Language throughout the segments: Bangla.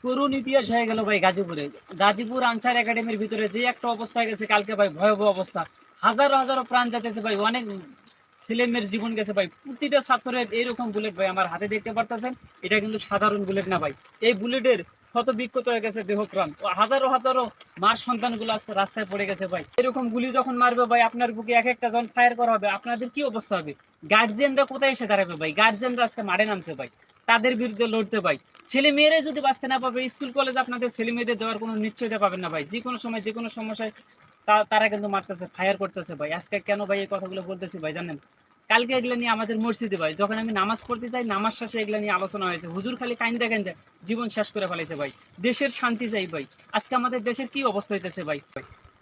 করুণ ইতিহাস হয়ে গেল ভাই গাজীপুরে। গাজীপুর আনসার একাডেমির ভিতরে যে একটা অবস্থা গেছে কালকে ভাই, ভয়াবহ অবস্থা। হাজারো হাজারো প্রাণ যেতেছে ভাই, অনেক ছেলে মেয়ের জীবন গেছে ভাই। প্রতিটা ছাত্রের এইরকম বুলেট ভাই আমার হাতে দেখতে পারতেছেন। এটা কিন্তু সাধারণ বুলেট না ভাই। এই বুলেটের ক্ষত বিক্ষত হয়ে গেছে দেহ প্রাণ। হাজারো হাজারো মার সন্তানগুলো আজকে রাস্তায় পড়ে গেছে ভাই। এরকম গুলি যখন মারবে ভাই, আপনার বুকে এক একটা যখন ফায়ার করা হবে, আপনাদের কি অবস্থা হবে? গার্জিয়ানরা কোথায় এসে দাঁড়াবে ভাই? গার্জিয়ানরা আজকে মাঠে নামছে ভাই, তাদের বিরুদ্ধে লড়তে ভাই। ছেলে মেয়েরাই যদি বাঁচতে না পারবে, স্কুল কলেজ আপনাদের ছেলে মেয়েদের দেওয়ার কোনো নিশ্চয়তা পাবেন না ভাই। যে কোনো সময় যে কোনো সমস্যায় তারা কিন্তু মারতেছে, ফায়ার করতেছে ভাই। আজকে কেন ভাই এই কথাগুলো বলতেছি ভাই জানেন? কালকে এগুলো নিয়ে আমাদের মসজিদে ভাই, যখন আমি নামাজ পড়তে যাই, নামাজ শেষে এগুলো নিয়ে আলোচনা হয়েছে। হুজুর খালি কাইন্দা কাইন্দা জীবন শেষ করে ফেলেছে ভাই। দেশের শান্তি চাই ভাই। আজকে আমাদের দেশের কি অবস্থা হইতেছে ভাই।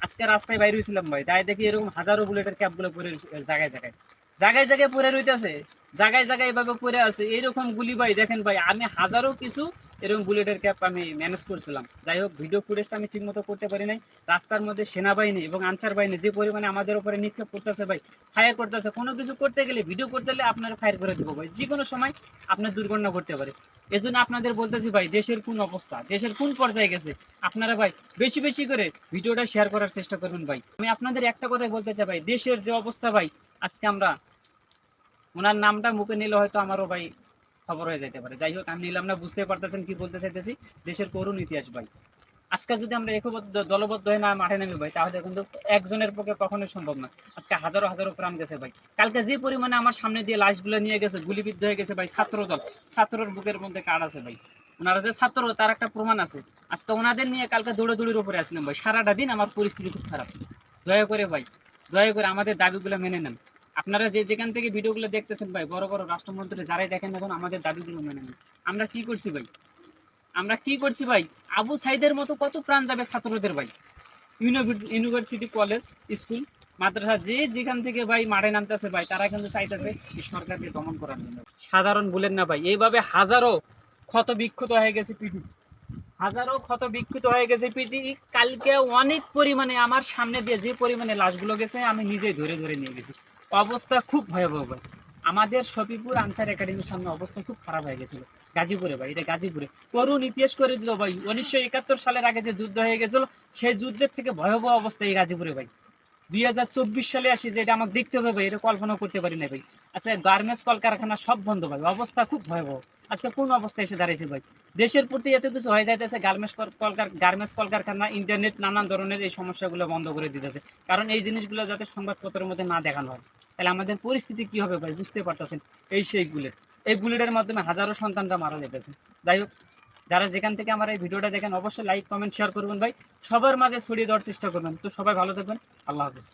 আজকে রাস্তায় বাইরে হয়েছিলাম ভাই, তাই দেখি এরকম হাজারো বুলেটের ক্যাপগুলো পরে জায়গায় জায়গায় জায়গায় জায়গায় পরে রইতেছে, জায়গায় জায়গায় এভাবে পরে আছে এইরকম গুলি ভাই। দেখেন ভাই, আমি হাজারো কিছু এরকম বুলেটের ক্যাপ আমি ম্যানেজ করছিলাম। যাই হোক, ভিডিও ফুটেজটা আমি ঠিক মতো করতে পারি নাই। রাস্তার মধ্যে সেনাবাহিনী এবং আনসার বাহিনী যে পরিমাণে আমাদের উপরে নিক্ষেপ করতেছে ভাই, ফায়ার করতেছে। কোনো কিছু করতে গেলে, ভিডিও করতে গেলে আপনার ফায়ার করে দেবো ভাই। যে কোনো সময় আপনার দুর্ঘটনা ঘটতে পারে। এজন্য আপনাদের বলতেছি ভাই, দেশের কোন অবস্থা, দেশের কোন পর্যায়ে গেছে, আপনারা ভাই বেশি বেশি করে ভিডিওটা শেয়ার করার চেষ্টা করবেন ভাই। আমি আপনাদের একটা কথাই বলতে চাই ভাই, দেশের যে অবস্থা ভাই, আজকে আমরা ওনার নামটা মুখে নিলে হয়তো আমারও ভাই খবর হয়ে যেতে পারে। যাই হোক, আমি নিলাম না, বুঝতে পারতেছেন কি বলতে চাইতেছি। দেশের করুণ ইতিহাস ভাই। আজকে যদি আমরা একবদ্ধ দলবদ্ধ হয়ে না মাঠে নামি ভাই, তাহলে কিন্তু একজনের পক্ষে কখনোই সম্ভব না। আজকে হাজারো হাজারো প্রাণ গেছে ভাই। কালকে যে পরিমাণে আমার সামনে দিয়ে লাশগুলো নিয়ে গেছে, গুলিবিদ্ধ হয়ে গেছে ভাই ছাত্র দল। ছাত্রর বুকের মধ্যে কার্ড আছে ভাই। ওনারা যে ছাত্র, তার একটা প্রমাণ আছে। আজকে ওনাদের নিয়ে কালকে দৌড়াদৌড়ির উপরে আসলাম ভাই। সারাটা দিন আমার পরিস্থিতি খুব খারাপ। দয়া করে ভাই, দয়া করে আমাদের দাবিগুলো মেনে নেন। আপনারা যে যেখান থেকে ভিডিওগুলো দেখতেছেন ভাই, বড় বড় রাষ্ট্রমন্ত্রী যারাই দেখেন এখন, আমাদের দাবিগুলো মেনে নেন। আমরা কি করছি ভাই? আমরা কি করছি ভাই? আবু সাইদের মতো কত প্রাণ যাবে ছাত্রদের ভাই। ইউনিভার্সিটি, কলেজ, স্কুল, মাদ্রাসা যে যেখান থেকে ভাই মাঠে নামতেছে ভাই, তারা কিন্তু চাইতেছে এই সরকারকে দমন করার জন্য। সাধারণ বলেন না ভাই, এইভাবে হাজারো ক্ষত বিক্ষত হয়ে গেছে পিঠি, হাজারো ক্ষত বিক্ষত হয়ে গেছে পিঠি। কালকে অনেক পরিমাণে আমার সামনে দিয়ে যে পরিমাণে লাশগুলো গেছে, আমি নিজেই ধরে ধরে নিয়ে গেছি। অবস্থা খুব ভয়াবহ ভাই। আমাদের শফিপুর আনসার একাডেমির সামনে অবস্থা খুব খারাপ হয়ে গেছিল। গাজীপুরে ভাই, এটা গাজীপুরে করুণ ইতিহাস করে দিল ভাই। 1971 সালের আগে যে যুদ্ধ হয়ে গেছিল, সেই যুদ্ধের থেকে ভয়াবহ অবস্থা এই গাজীপুরে ভাই। 2024 সালে আসি যে এটা আমাকে দেখতে হবে ভাই, এটা কল্পনা করতে পারি না ভাই। আচ্ছা, গার্মেন্টস কলকারখানা সব বন্ধ ভাই, অবস্থা খুব ভয়াবহ। আজকে কোন অবস্থায় এসে দাঁড়িয়েছে ভাই? দেশের প্রতি এত কিছু হয়ে যাইতেছে, গার্মেন্টস কলকারখানা, ইন্টারনেট, নানান ধরনের এই সমস্যাগুলো বন্ধ করে দিতেছে। কারণ এই জিনিসগুলো যাতে সংবাদপত্রের মধ্যে না দেখানো হয়, তাহলে আমাদের পরিস্থিতি কি হবে ভাই বুঝতে পারতেছেন। সেই বুলেট, এই বুলেটের মাধ্যমে হাজারো সন্তানরা মারা যেতেছে। যাই হোক, যারা যেখান থেকে আমার এই ভিডিওটা দেখেন, অবশ্যই লাইক কমেন্ট শেয়ার করবেন ভাই। সবার মাঝে ছড়িয়ে দেওয়ার চেষ্টা করবেন। তো সবাই ভালো থাকবেন। আল্লাহ হাফিজ।